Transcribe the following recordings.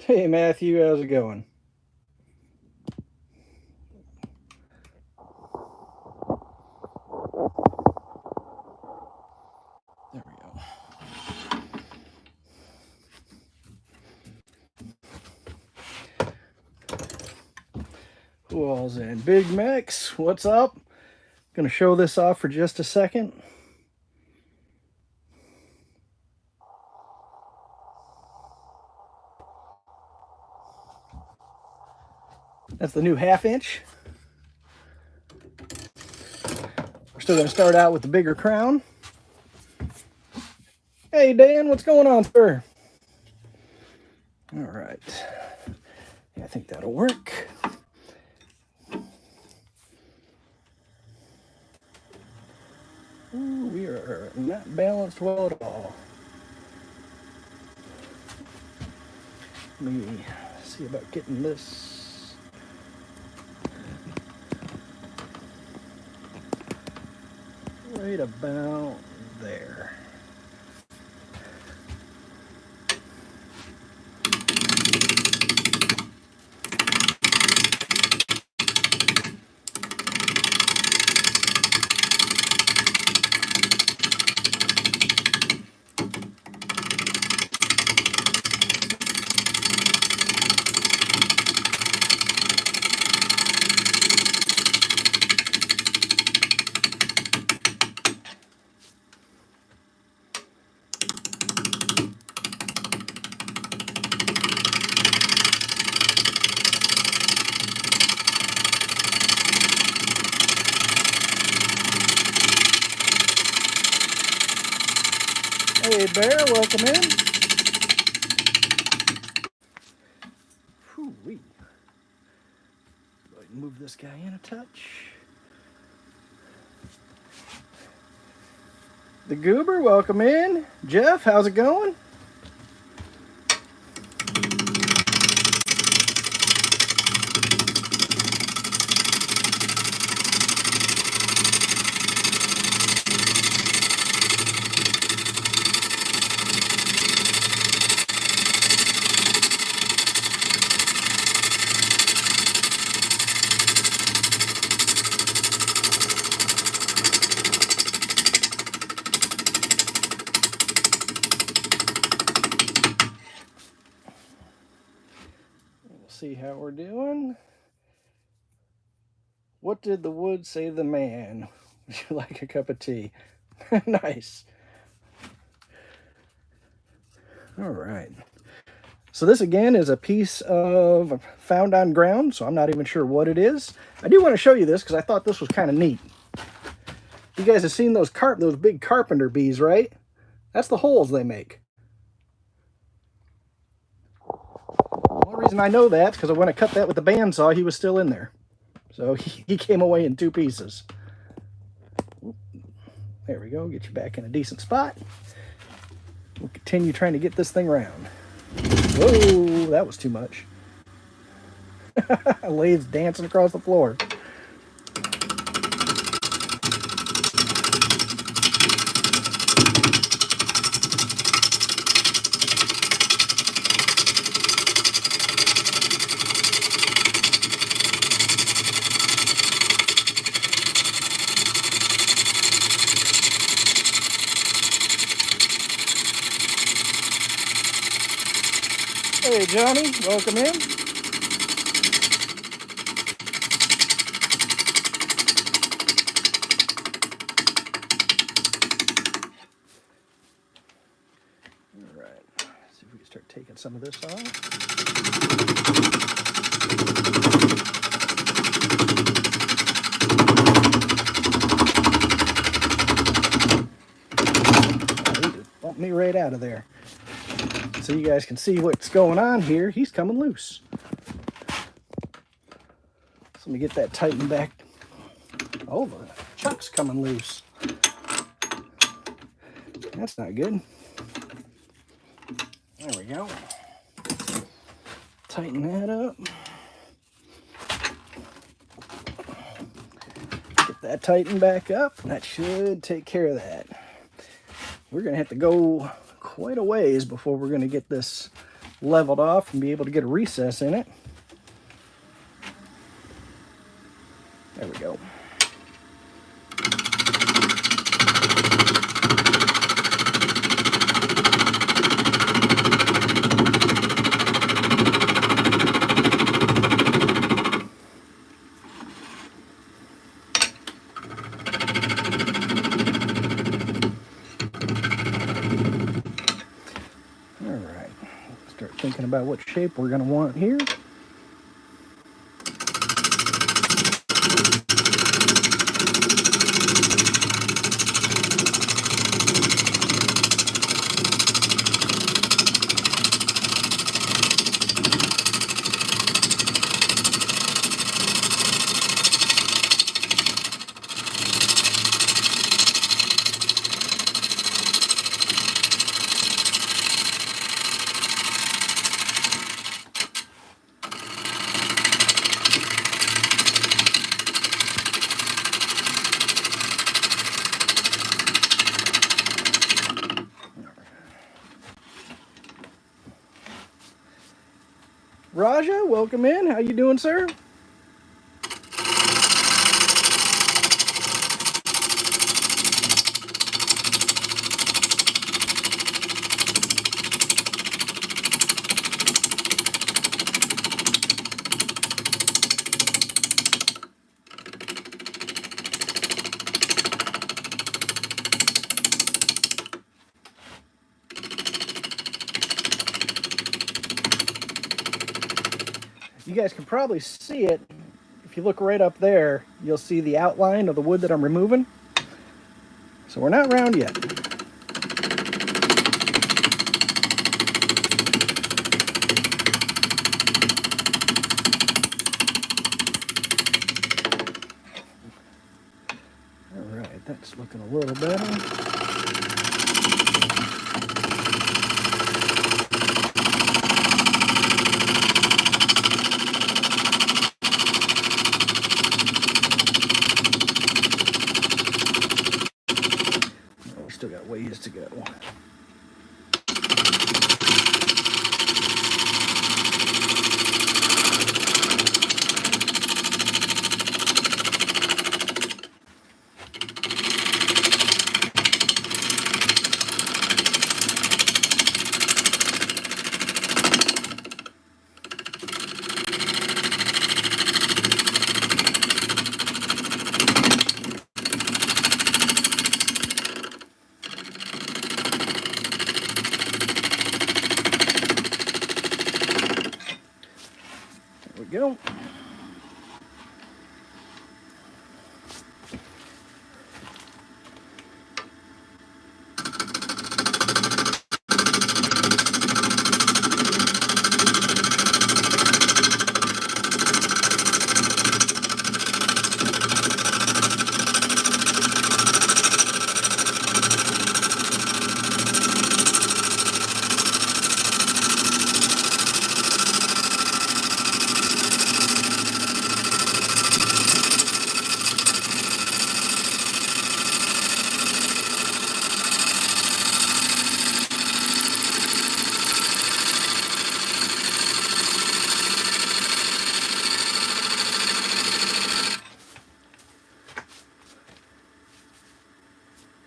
Hey Matthew, how's it going? There we go. Who all's in? Big Max, what's up? Gonna show this off for just a second. That's the new 1/2 inch. We're still gonna start out with the bigger crown. Hey Dan, what's going on, sir? All right. Yeah, I think that'll work. Ooh, we are not balanced well at all. Let me see about getting this. Right about there. Hey Bear, welcome in. Whew-wee. Go ahead and move this guy in a touch. The Goober, welcome in. Jeff, how's it going? See how we're doing. What did the wood say to the man? Would you like a cup of tea? Nice. All right. So this again is a piece of found on ground, so I'm not even sure what it is. I do want to show you this because I thought this was kind of neat. You guys have seen those big carpenter bees, right? That's the holes they make. The only reason I know that is because when I cut that with the bandsaw, he was still in there. So he came away in 2 pieces. There we go, get you back in a decent spot. We'll continue trying to get this thing round. Whoa, that was too much. Lathes dancing across the floor. Hey Johnny, welcome in. All right, let's see if we can start taking some of this off. Oh, he just bumped me right out of there. So you guys can see what's going on here. He's coming loose. So let me get that tightened back. Oh, the chuck's coming loose. That's not good. There we go. Tighten that up. Get that tightened back up. That should take care of that. We're going to have to go quite a ways before we're going to get this leveled off and be able to get a recess in it. There we go. Start thinking about what shape we're going to want here. Raja, welcome in. How you doing, sir? You guys can probably see it. If you look right up there, you'll see the outline of the wood that I'm removing. So we're not round yet. All right, that's looking a little better. Still got ways to go. Go.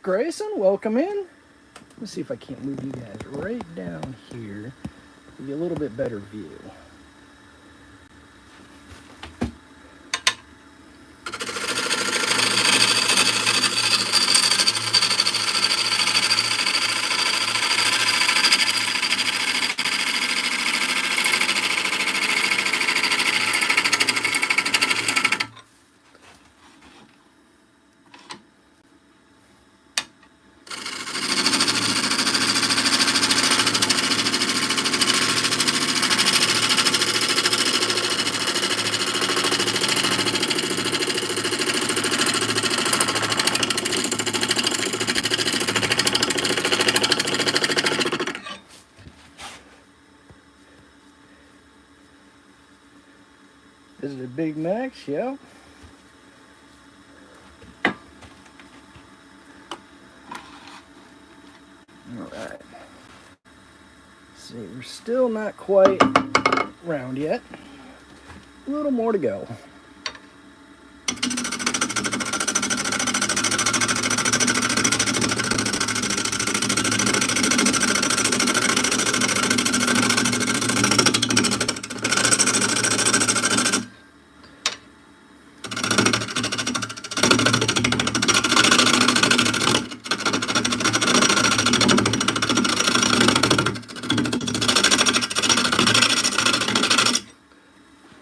Grayson, welcome in. Let's see if I can't move you guys right down here. Give you a little bit better view. This is a Big Max, yeah. All right. Let's see, we're Still not quite round yet. A little more to go.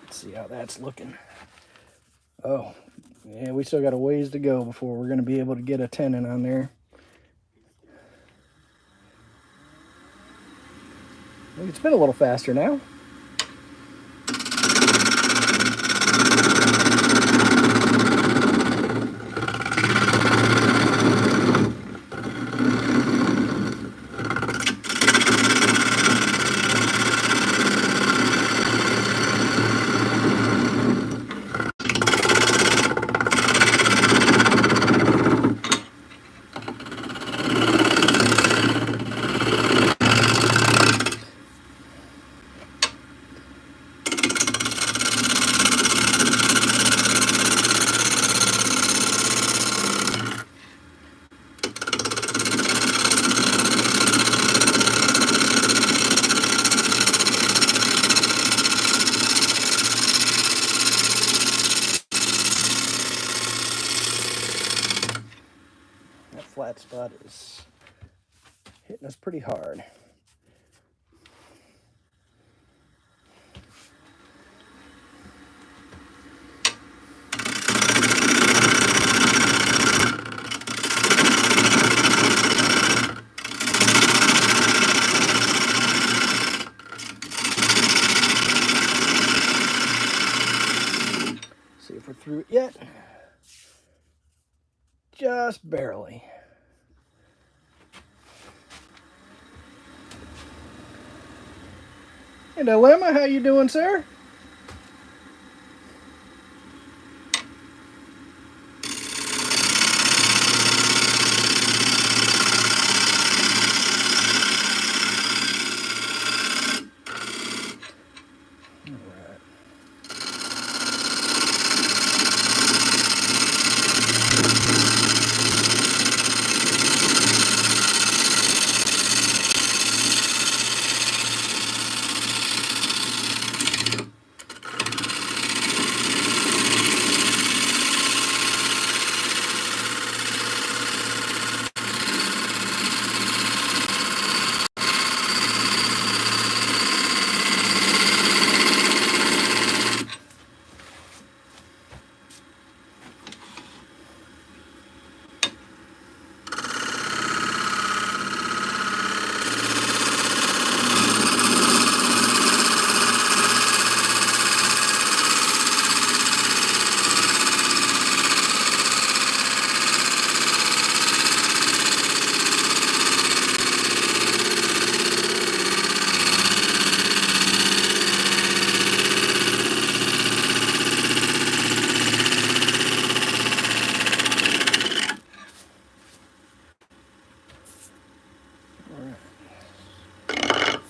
See how that's looking. Oh, yeah, we still got a ways to go before we're going to be able to get a tenon on there. It's been a little faster now. Flat spot is hitting us pretty hard. See if we're through it yet. Just barely. Hey, Dilemma, how you doing, sir?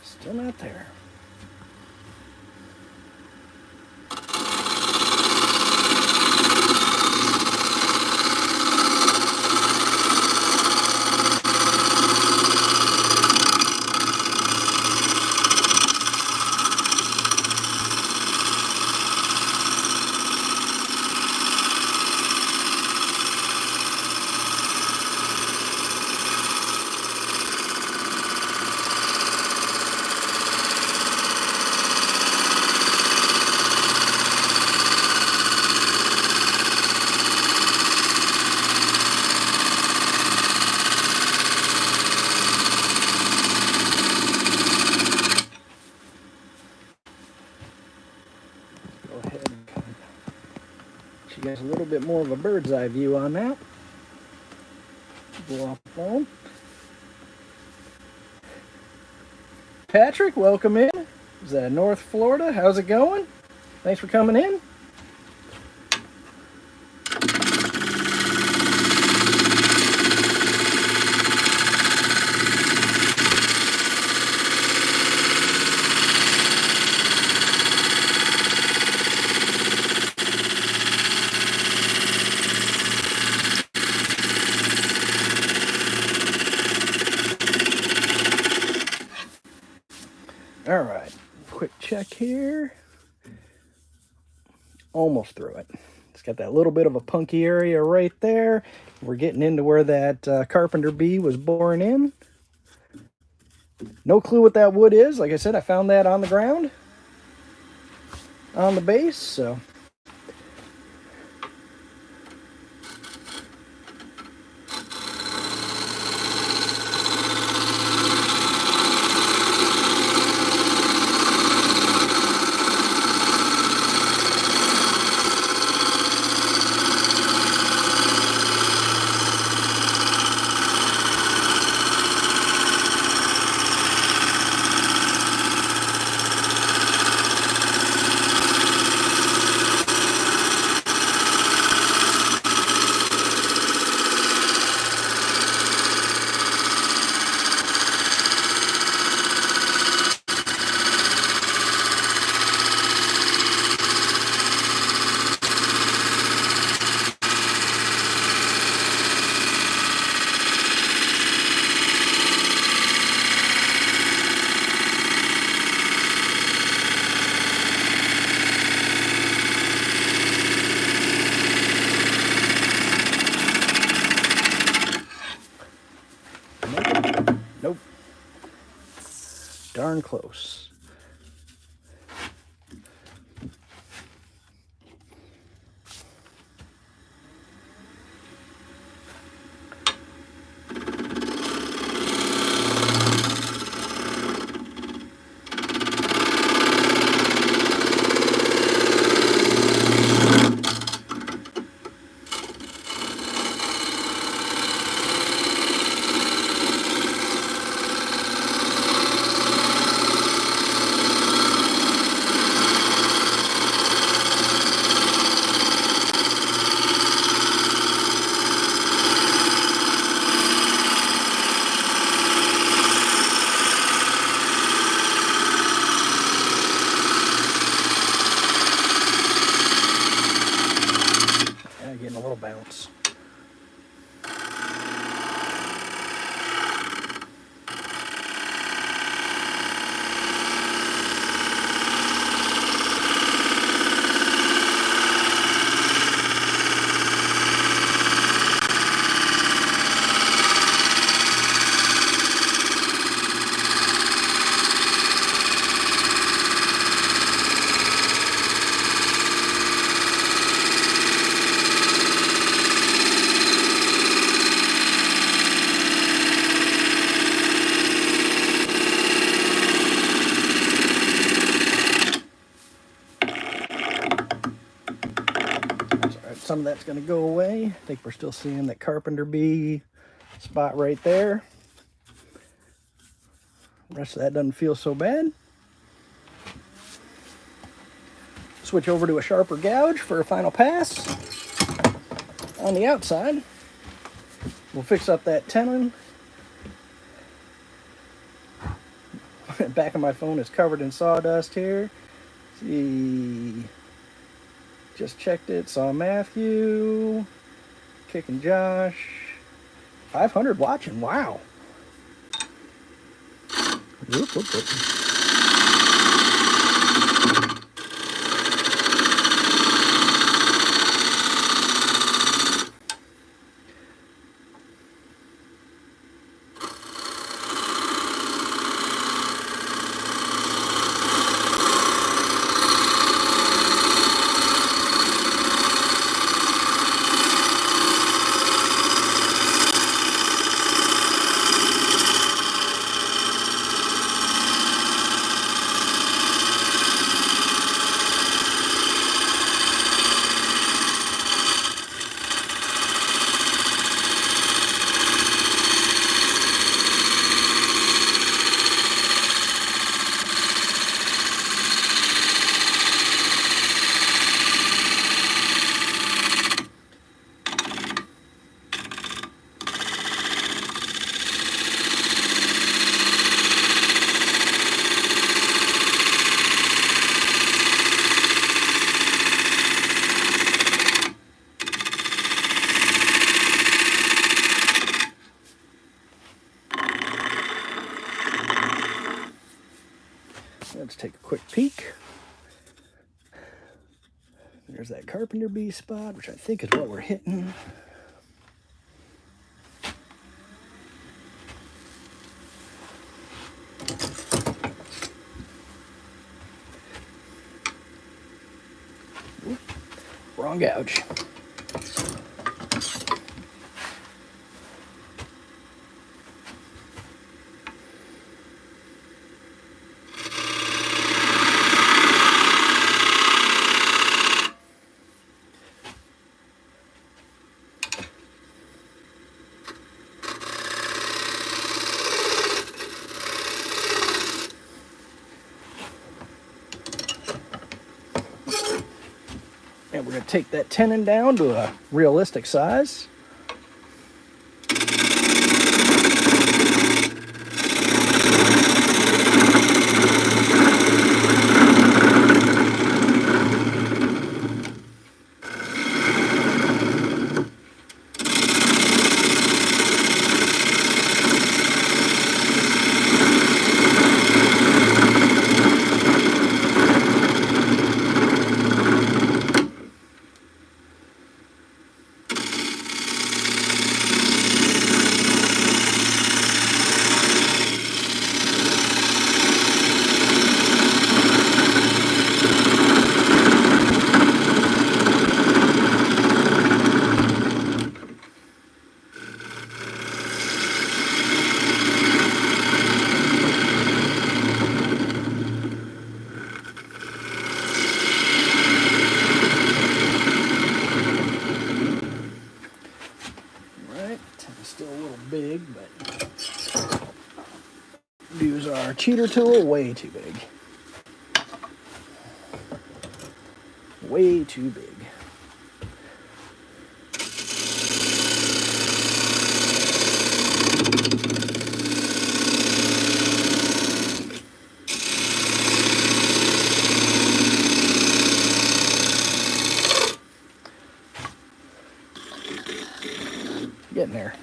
Still not there. You guys a little bit more of a bird's eye view on that. Go off the phone. Patrick, welcome in. Is that North Florida? How's it going? Thanks for coming in. check here. Almost through it. It's got that little bit of a punky area right there. We're getting into where that carpenter bee was boring in. No clue what that wood is. Like I said, I found that on the ground, on the base, so. Nope. Darn close. Getting a little bounce. Some of that's going to go away. I think we're still seeing that carpenter bee spot right there. The rest of that doesn't feel so bad. Switch over to a sharper gouge for a final pass. On the outside, we'll fix up that tenon. Back of my phone is covered in sawdust here. Let's see. Just checked it, saw Matthew, kicking Josh, 500 watching, wow. Whoop, whoop, whoop. There's that carpenter bee spot, which I think is what we're hitting. Oop, wrong gouge. And we're going to take that tenon down to a realistic size. Still a little big, but use our cheater tool way too big. Way too big. Getting there.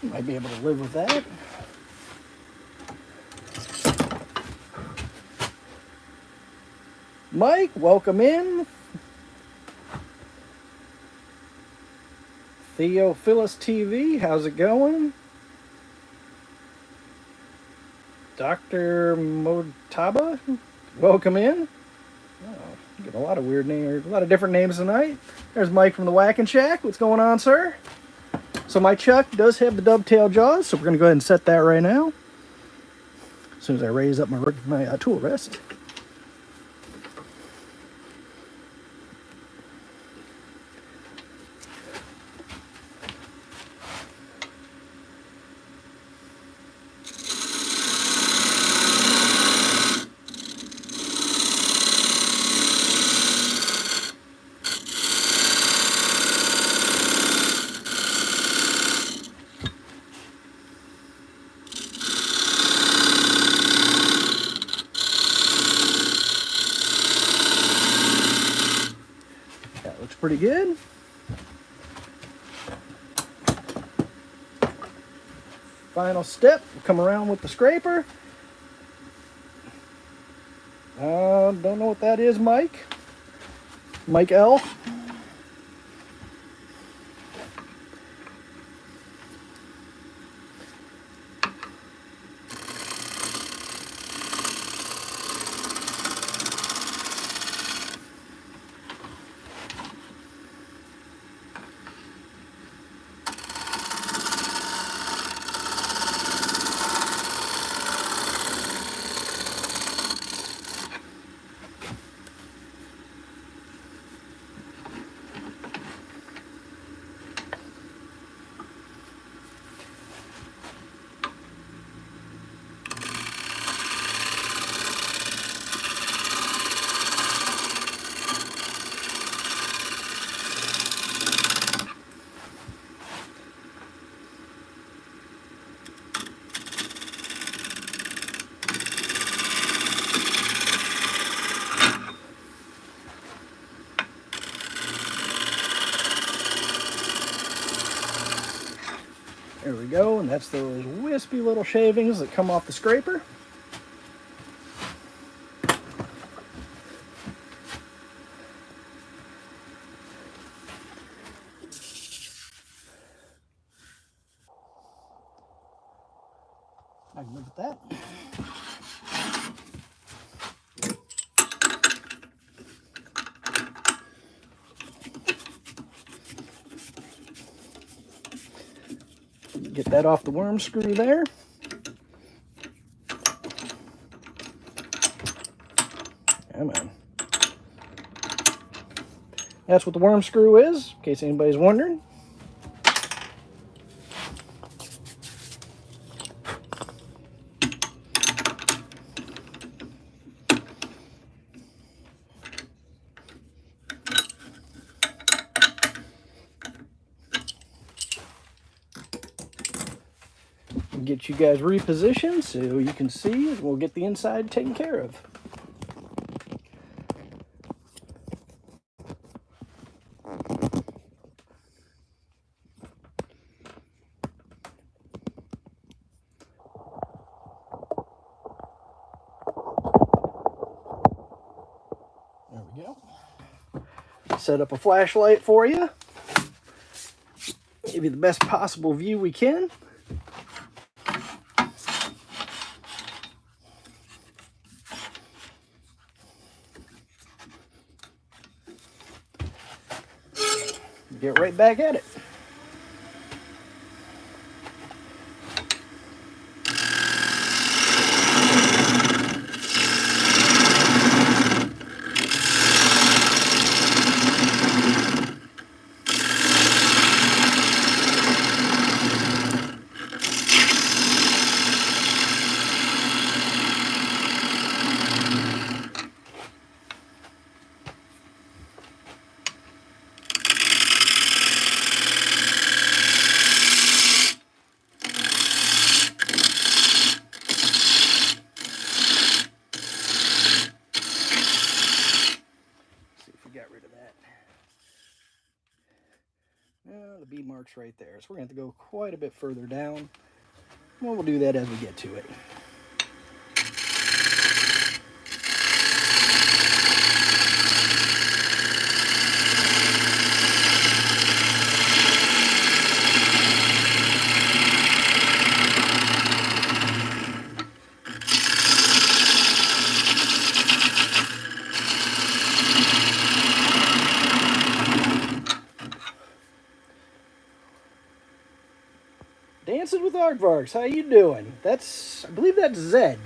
Might be able to live with that. Mike, welcome in. Theophilus TV, how's it going? Dr. Motaba, welcome in. Oh, getting a lot of weird names, a lot of different names tonight. There's Mike from the Whacking Shack. What's going on, sir? So my chuck does have the dovetail jaws, so we're going to go ahead and set that right now. As soon as I raise up my tool rest. Pretty good. Final step, we'll come around with the scraper. Don't know what that is, Mike. Mike L. There we go, and that's those wispy little shavings that come off the scraper. I can look at that. Get that off the worm screw there. Come on. That's what the worm screw is, in case anybody's wondering. Get you guys repositioned so you can see, and we'll get the inside taken care of. There we go. Set up a flashlight for you. Give you the best possible view we can. Get right back at it. The B mark's right there, so we're going to have to go quite a bit further down. Well, we'll do that as we get to it. Dancing with Aardvarks, how you doing? I believe that's Zed.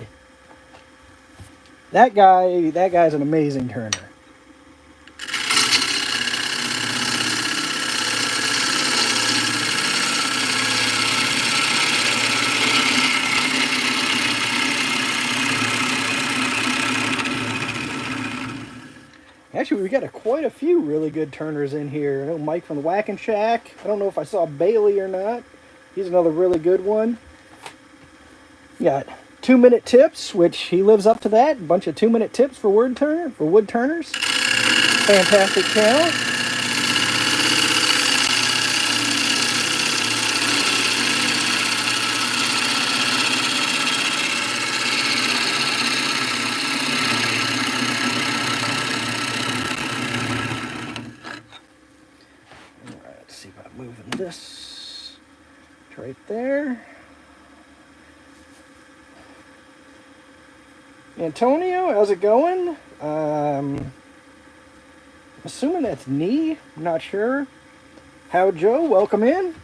That guy's an amazing turner. Actually, we got quite a few really good turners in here. I know Mike from the Whackin' Shack. I don't know if I saw Bailey or not. He's another really good one. Got 2-minute tips, which he lives up to that. A bunch of 2-minute tips for wood turners. Fantastic channel. All right, let's see about moving this. Right there. Antonio, how's it going? I'm assuming that's knee. I'm not sure. How Joe, welcome in.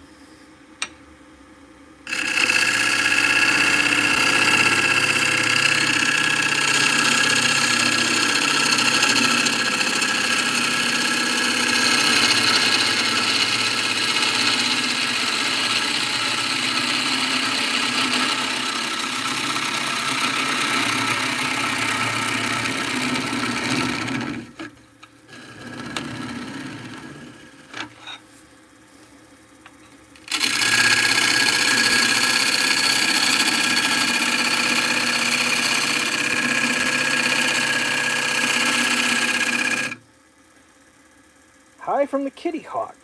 Hi from the Kitty Hawk.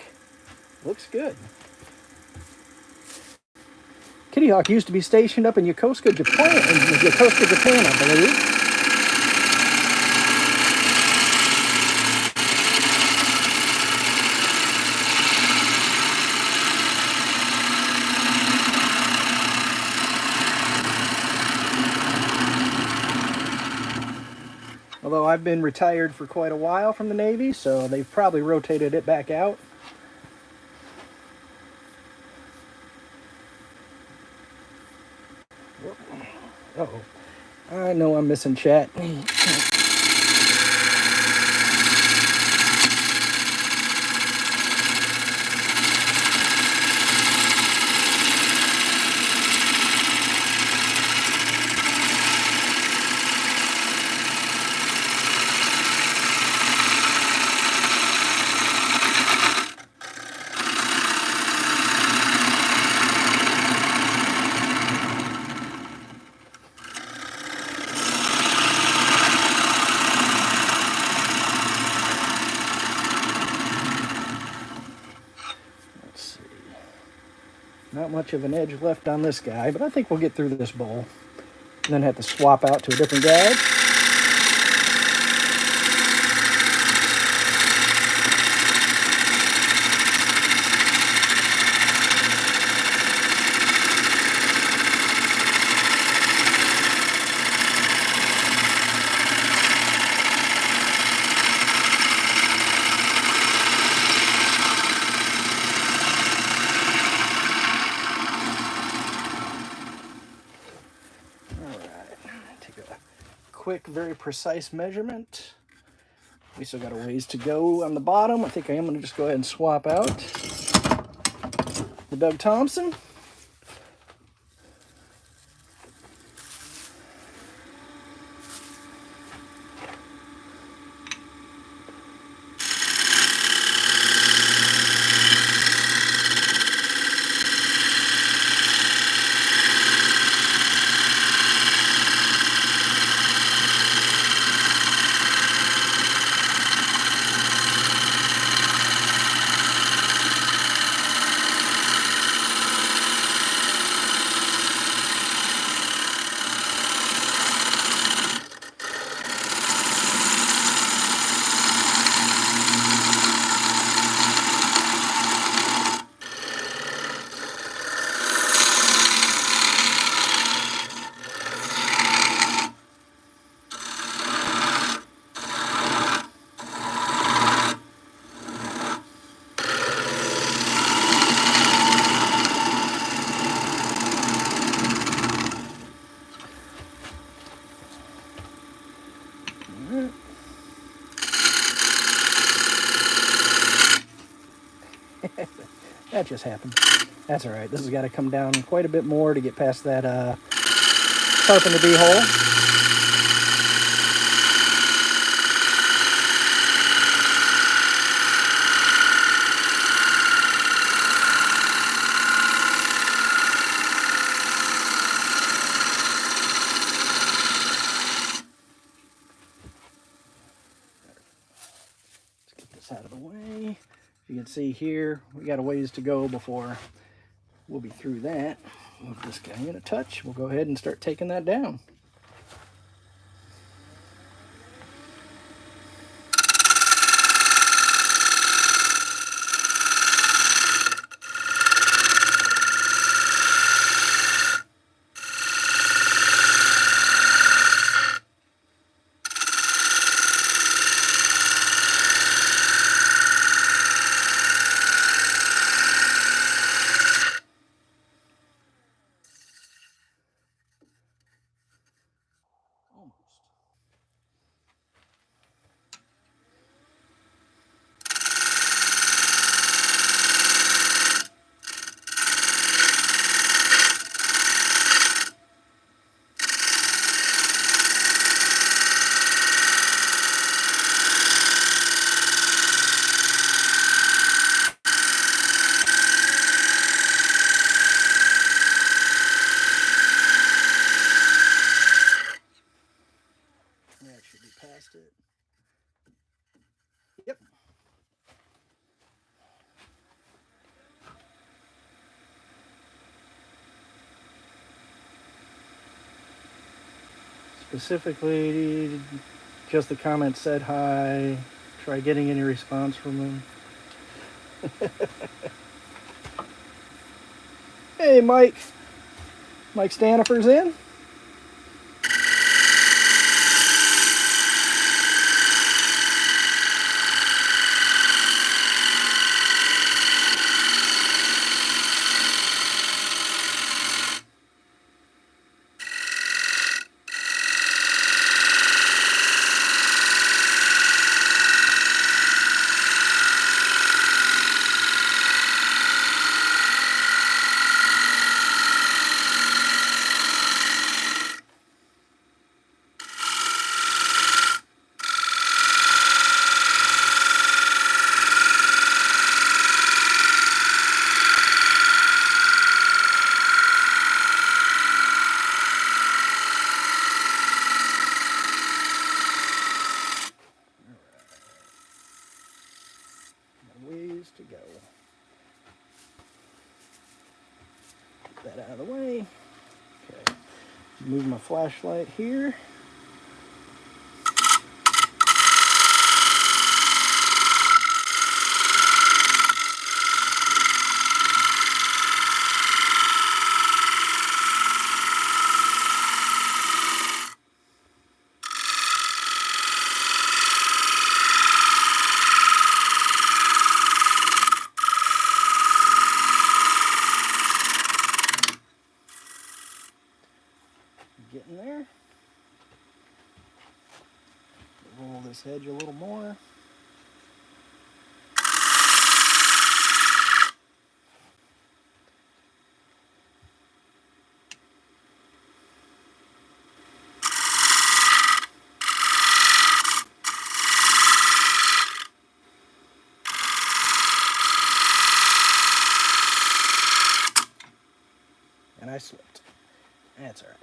Looks good. Kitty Hawk used to be stationed up in Yokosuka, Japan, I believe. Although I've been retired for quite a while from the Navy, so they've probably rotated it back out. Uh-oh. I know I'm missing chat. Not much of an edge left on this guy, but I think we'll get through this bowl. And then have to swap out to a different gouge. Quick, very precise measurement. We still got a ways to go on the bottom. I think I am going to just go ahead and swap out the Doug Thompson. That just happened. That's all right. This has got to come down quite a bit more to get past that carpenter bee hole. Let's get this out of the way. You can see here, we got a ways to go before we'll be through that. Move this guy in a touch. We'll go ahead and start taking that down. Specifically, just the comment said hi. Try getting any response from them. Hey, Mike. Mike Stanifer's in. Ways to go. Get that out of the way. Okay. Move my flashlight here. Getting there. Roll this edge a little more. And I slipped. That's all right.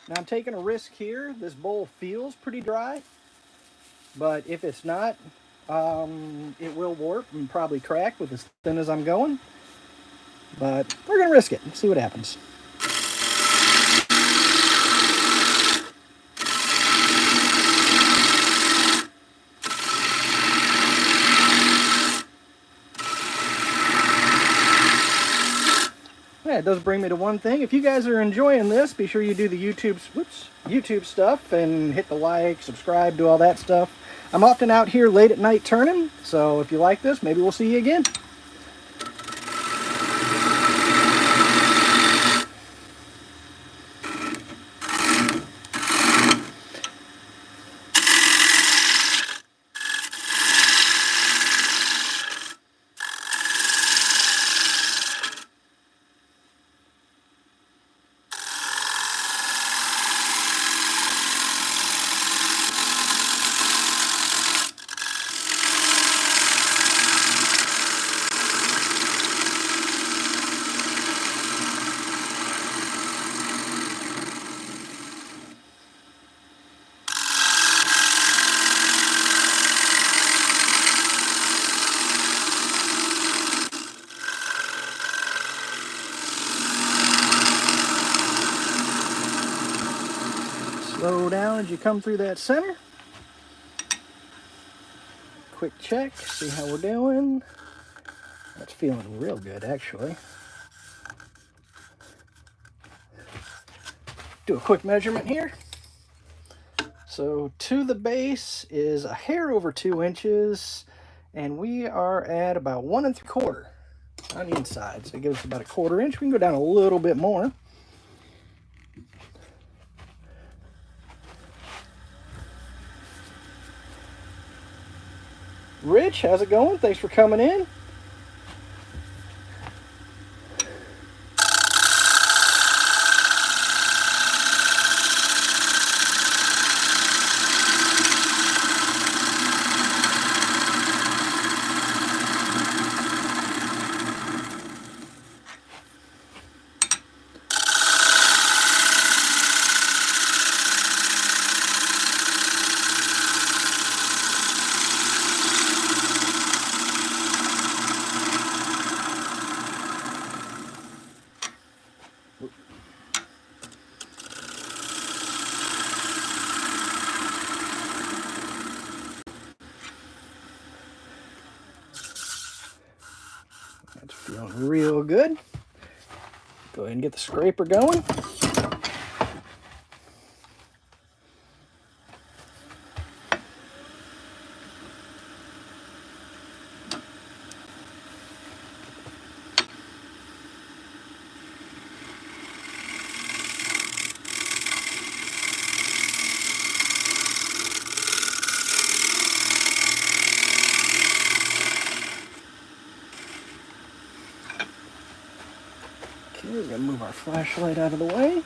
Now I'm taking a risk here. This bowl feels pretty dry, but if it's not, it will warp and probably crack with as thin as I'm going. But we're gonna risk it and see what happens. Yeah, it does bring me to one thing. If you guys are enjoying this, be sure you do the YouTube stuff and hit the like, subscribe, do all that stuff. I'm often out here late at night turning, so if you like this, maybe we'll see you again. as you come through that center. Quick check, see how we're doing. That's feeling real good, actually. Do a quick measurement here. So to the base is a hair over 2 inches, and we are at about 1 3/4 on the inside. So it gives us about a 1/4 inch. We can go down a little bit more. Rich, how's it going? Thanks for coming in. That's feeling real good. Go ahead and get the scraper going. Okay, we're gonna move our flashlight out of the way.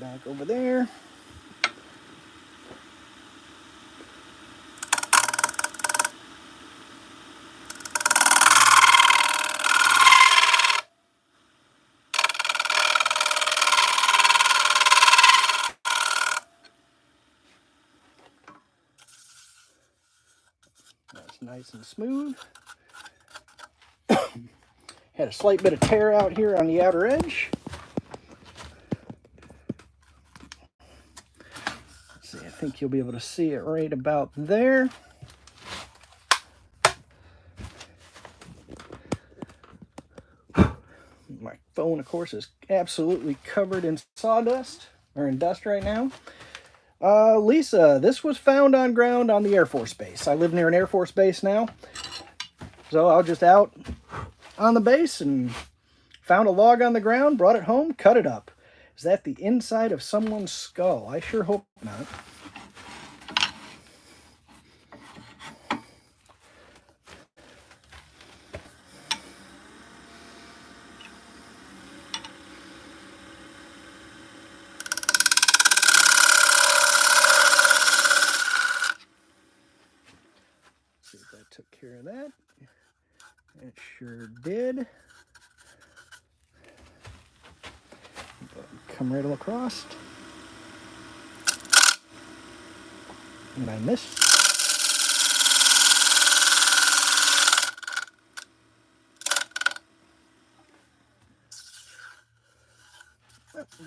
Back over there. That's nice and smooth. Had a slight bit of tear out here on the outer edge. I think you'll be able to see it right about there. My phone, of course, is absolutely covered in sawdust, or in dust right now. Lisa, this was found on ground on the Air Force Base. I live near an Air Force Base now. So I was just out on the base and found a log on the ground, brought it home, cut it up. Is that the inside of someone's skull? I sure hope not. See if that took care of that. It sure did. Come right across. And I missed.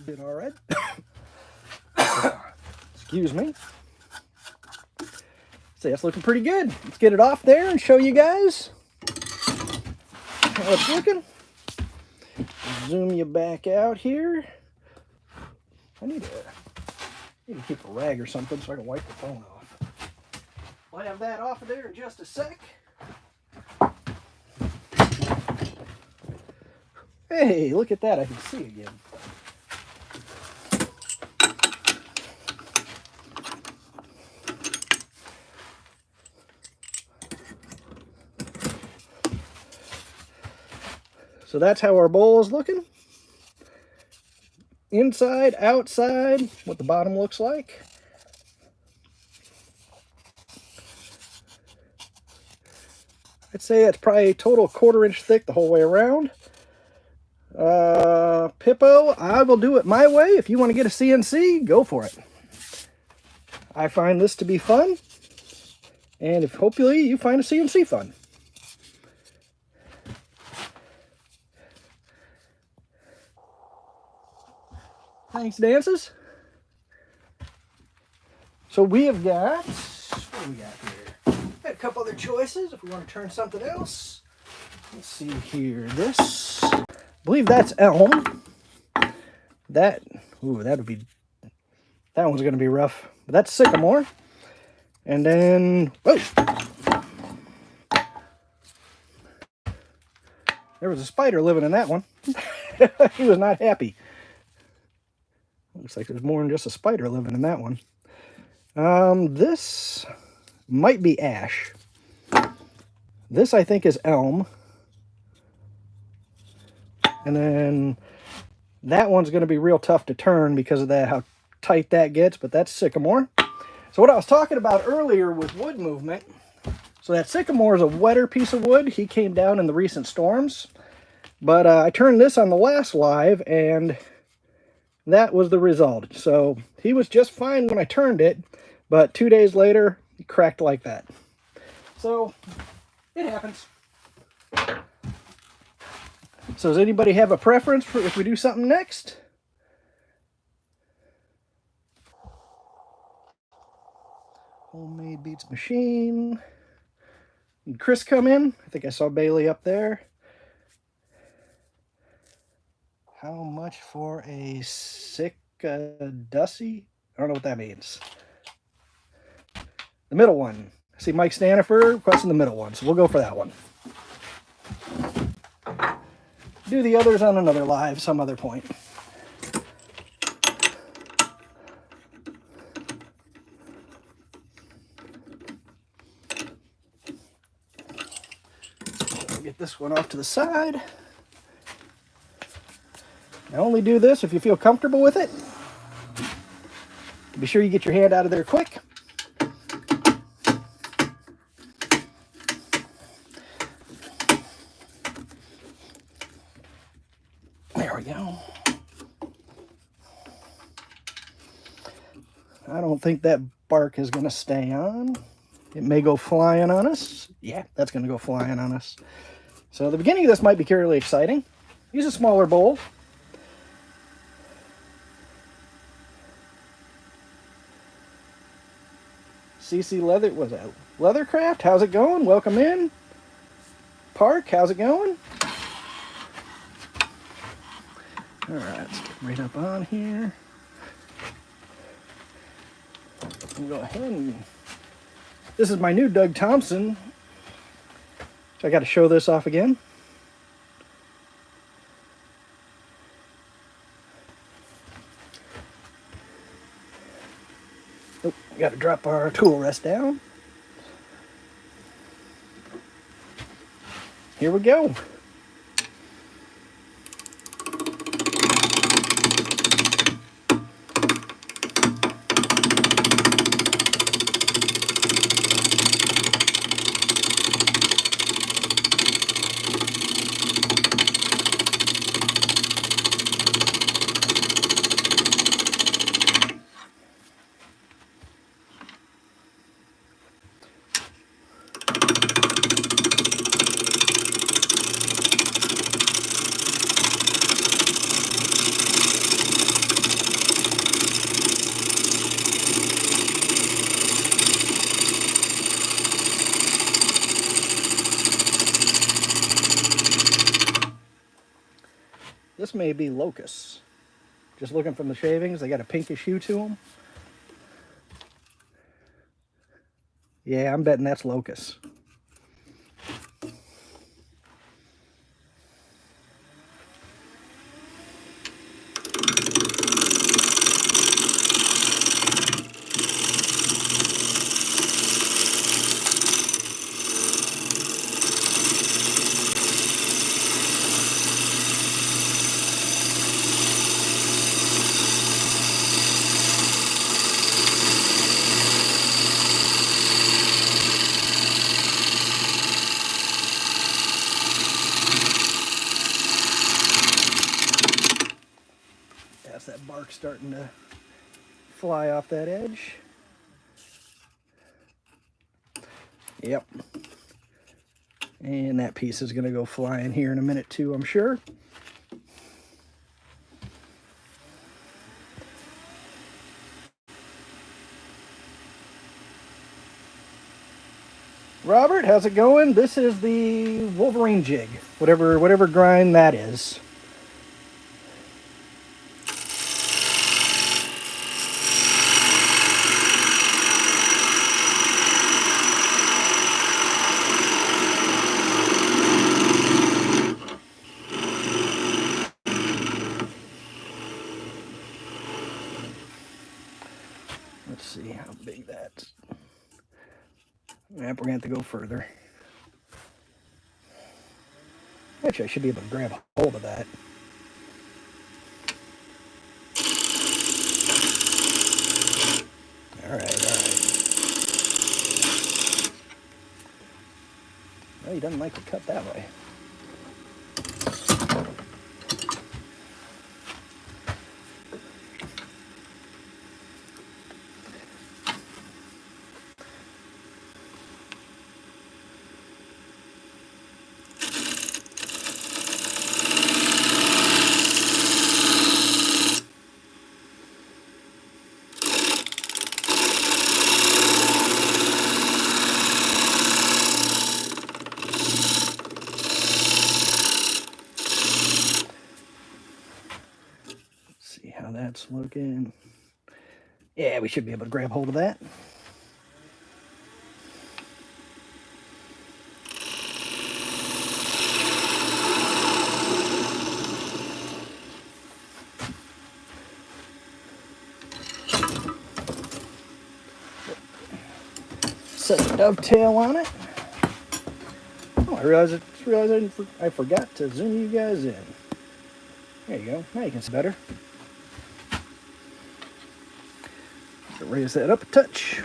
Did all right. Excuse me. So that's looking pretty good. Let's get it off there and show you guys how it's looking. Zoom you back out here. I need to keep a rag or something so I can wipe the phone off. I'll have that off of there in just a sec. Hey, look at that. I can see again. So that's how our bowl is looking. Inside, outside, what the bottom looks like. I'd say it's probably a total 1/4 inch thick the whole way around. Pippo, I will do it my way. If you want to get a CNC, go for it. I find this to be fun. And if hopefully you find a CNC fun. Thanks, Dances. So we have got, what do we got here? Got a couple other choices if we want to turn something else. Let's see here. This, I believe that's elm. That, ooh, that would be, that one's going to be rough. But that's sycamore. And then, whoa! There was a spider living in that one. He was not happy. Looks like there's more than just a spider living in that one. This might be ash. This, I think, is elm. And then that one's going to be real tough to turn because of that, how tight that gets, but that's sycamore. So what I was talking about earlier with wood movement, so that sycamore is a wetter piece of wood. He came down in the recent storms. But I turned this on the last live, and that was the result. So he was just fine when I turned it, but 2 days later, he cracked like that. So it happens. So does anybody have a preference for if we do something next? Homemade beats machine. Did Chris come in? I think I saw Bailey up there. How much for a sick Dussy? I don't know what that means. The middle one. I see Mike Stanifer requesting the middle one, so we'll go for that one. Do the others on another live some other point. I'll get this one off to the side. I only do this if you feel comfortable with it. Be sure you get your hand out of there quick. There we go. I don't think that bark is going to stay on. It may go flying on us. Yeah, that's going to go flying on us. So the beginning of this might be really exciting. Use a smaller bowl. CC Leather, was that Leathercraft? How's it going? Welcome in. Park, how's it going? All right, let's get right up on here. We'll go ahead and, this is my new Doug Thompson. So I got to show this off again. Oh, we got to drop our tool rest down. Here we go. This may be locusts. Just looking from the shavings, they got a pinkish hue to them. Yeah, I'm betting that's locust. that bark starting to fly off that edge. Yep. And that piece is going to go flying here in a minute too, I'm sure. Robert, how's it going? This is the Wolverine jig, whatever grind that is. Let's see how big that's. Yep, we're going to have to go further. Actually, I should be able to grab a hold of that. All right. Well, he doesn't like to cut that way. How that's looking. Yeah, we should be able to grab hold of that. Set the dovetail on it. Oh, I forgot to zoom you guys in. There you go. Now you can see better. Raise that up a touch.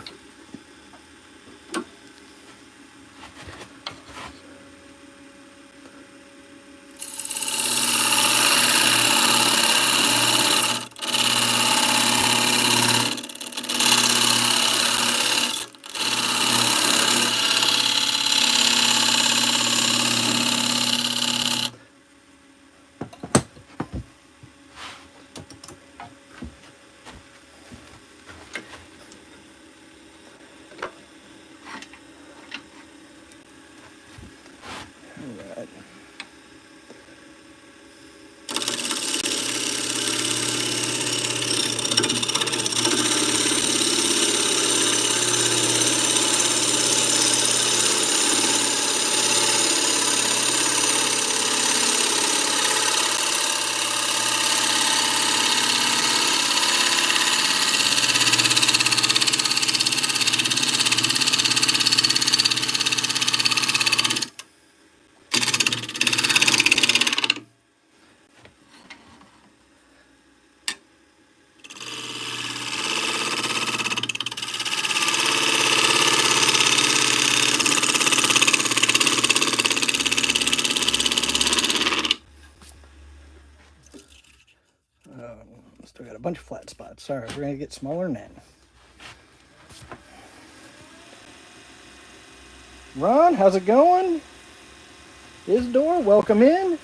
Still got a bunch of flat spots. Sorry, we're going to get smaller than that. Ron, how's it going? Isdor, welcome in.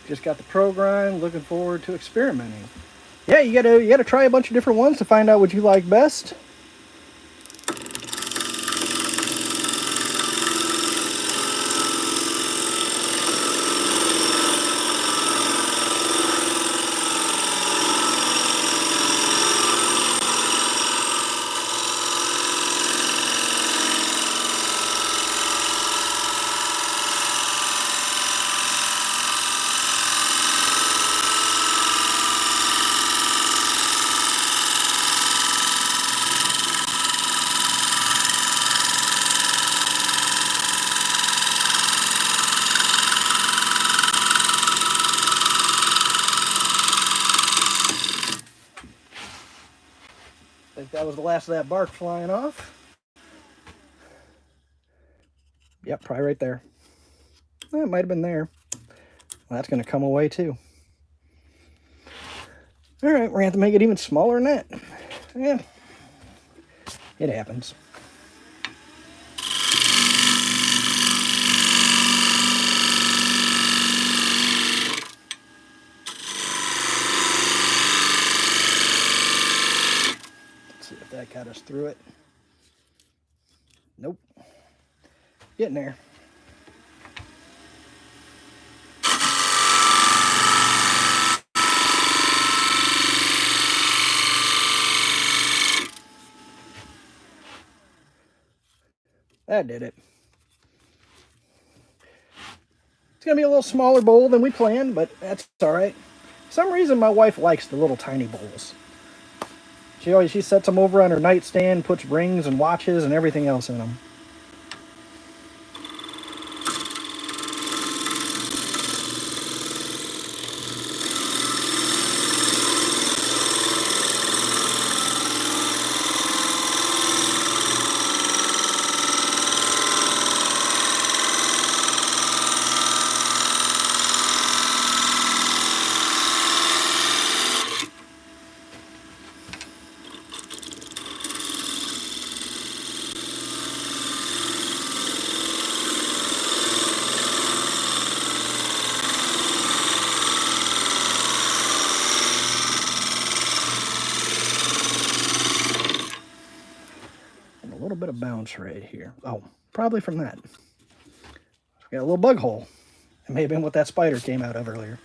Just got the program. Looking forward to experimenting. Yeah, you gotta try a bunch of different ones to find out what you like best. I think that was the last of that bark flying off. Yep, probably right there. It might have been there. Well, that's going to come away too. All right, we're going to have to make it even smaller than that. Yeah, it happens. Let's see if that got us through it. Nope. Getting there. That did it. It's going to be a little smaller bowl than we planned, but that's all right. For some reason, my wife likes the little tiny bowls. She sets them over on her nightstand, puts rings and watches and everything else in them. And a little bit of bounce right here. Oh, probably from that. Got a little bug hole. It may have been what that spider came out of earlier.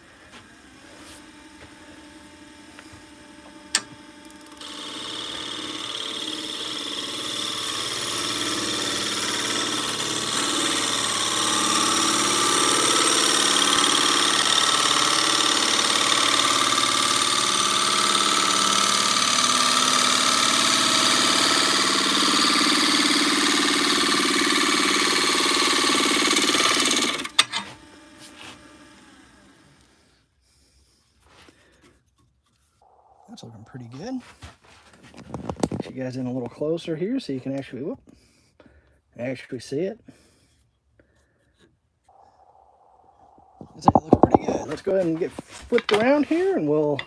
That's looking pretty good. Get you guys in a little closer here so you can actually see it. It looks pretty good. Let's go ahead and get flipped around here and we'll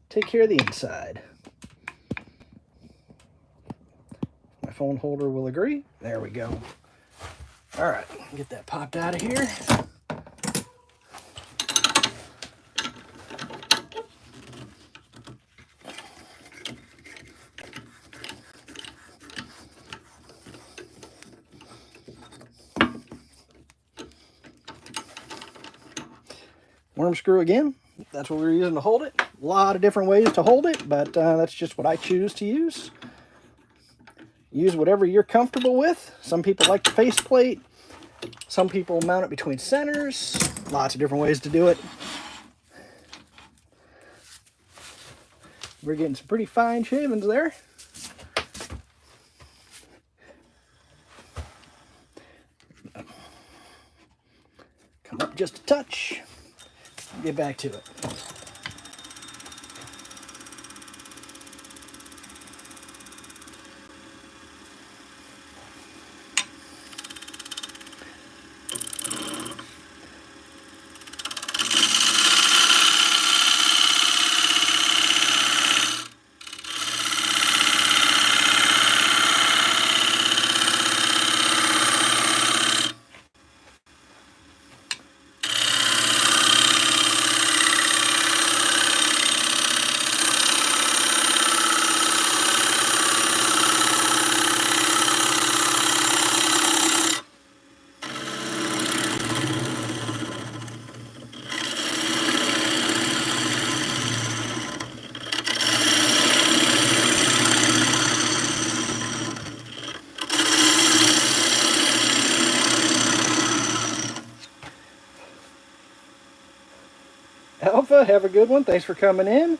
take care of the inside. My phone holder will agree. There we go. All right, get that popped out of here. Worm screw again. That's what we're using to hold it. A lot of different ways to hold it, but that's just what I choose to use. Use whatever you're comfortable with. Some people like the faceplate. Some people mount it between centers. Lots of different ways to do it. We're getting some pretty fine shavings there. Come up just a touch. Get back to it. Alpha, have a good one. Thanks for coming in.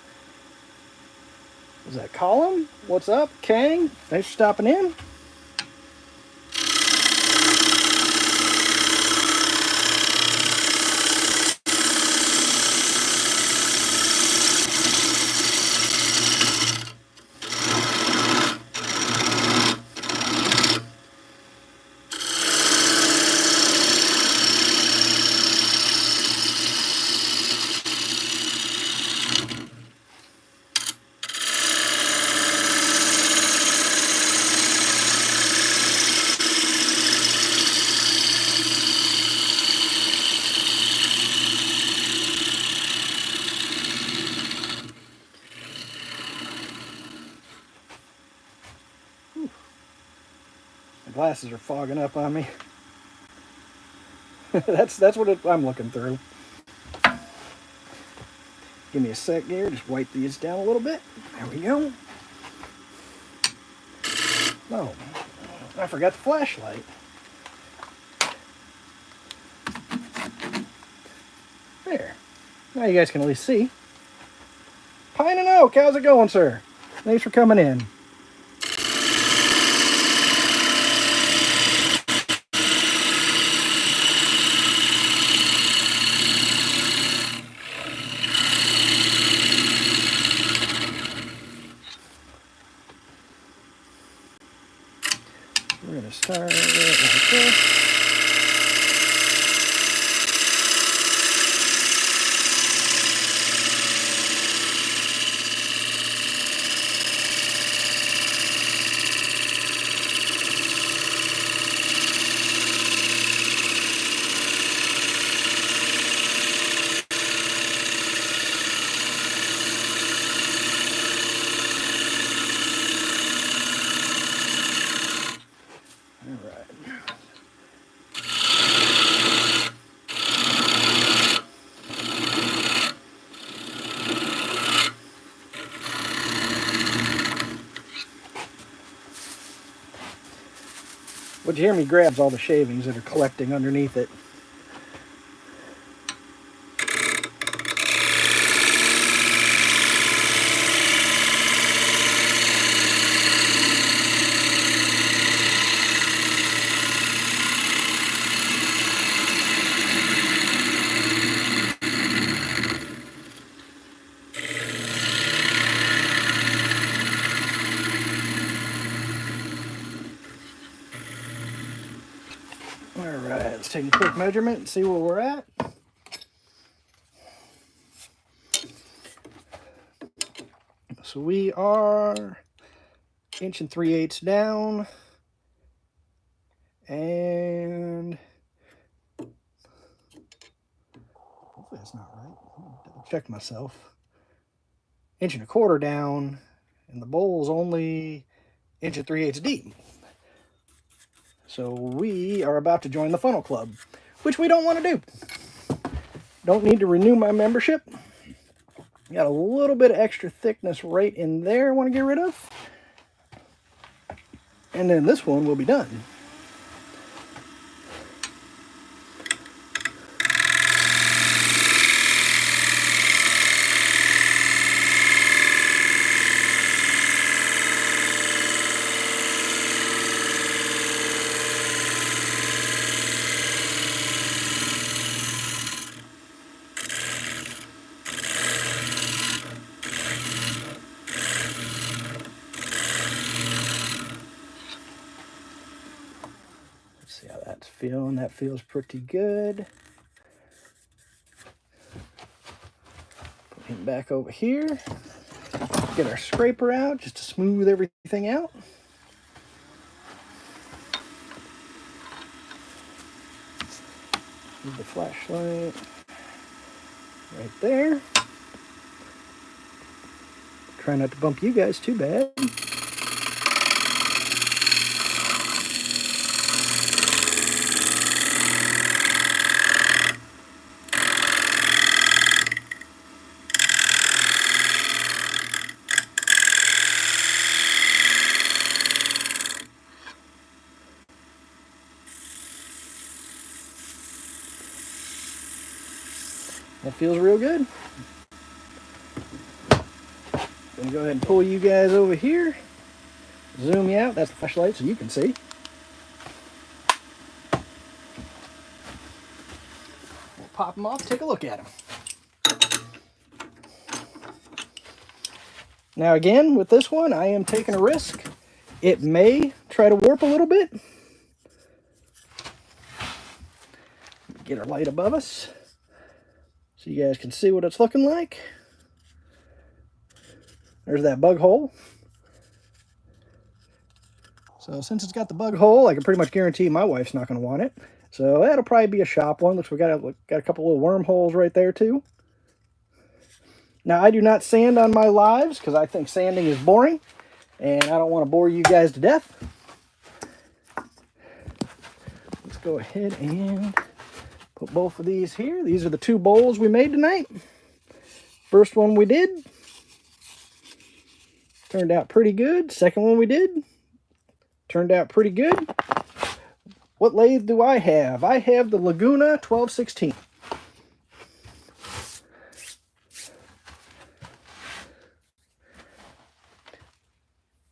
Is that Colin? What's up? Kang, thanks for stopping in. glasses are fogging up on me. that's what I'm looking through. Give me a sec here. Just wipe these down a little bit. There we go. Oh, I forgot the flashlight. There. Now you guys can at least see. Pine and Oak, how's it going, sir? Thanks for coming in. We're going to start it like this. Well, Jeremy grabs all the shavings that are collecting underneath it. Alright, let's take a quick measurement and see where we're at. So we are 1 3/8 down, and hopefully that's not right. I'm gonna double check myself. 1 1/4 down, and the bowl is only 1 3/8 deep. So we are about to join the funnel club, which we don't want to do. Don't need to renew my membership. Got a little bit of extra thickness right in there I want to get rid of. And then this one will be done. See how that's feeling. That feels pretty good. Put him back over here. Get our scraper out just to smooth everything out. Move the flashlight right there. Try not to bump you guys too bad. That feels real good. Gonna go ahead and pull you guys over here. Zoom you out. That's the flashlight so you can see. We'll pop them off, take a look at them. Now again, with this one, I am taking a risk. It may try to warp a little bit. Get our light above us so you guys can see what it's looking like. There's that bug hole. So since it's got the bug hole, I can pretty much guarantee my wife's not going to want it. So that'll probably be a shop one. Looks, we got a couple little wormholes right there too. Now I do not sand on my lives because I think sanding is boring, and I don't want to bore you guys to death. go ahead and put both of these here. These are the 2 bowls we made tonight. First one we did turned out pretty good. Second one we did turned out pretty good. What lathe do I have? I have the Laguna 1216.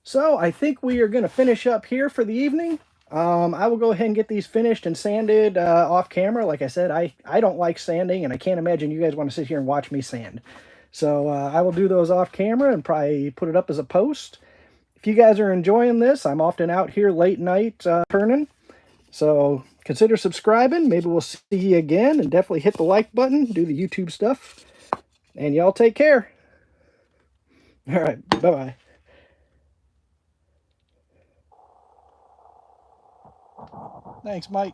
So I think we are going to finish up here for the evening. I will go ahead and get these finished and sanded off camera. Like I said, I don't like sanding, and I can't imagine you guys want to sit here and watch me sand. So I will do those off camera and probably put it up as a post. If you guys are enjoying this, I'm often out here late night turning. So consider subscribing. Maybe we'll see you again, and definitely hit the like button, do the YouTube stuff. And y'all take care. All right, bye-bye. Thanks, Mike.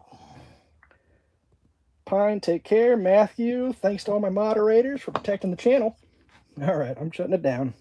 Pine, take care. Matthew, thanks to all my moderators for protecting the channel. All right, I'm shutting it down.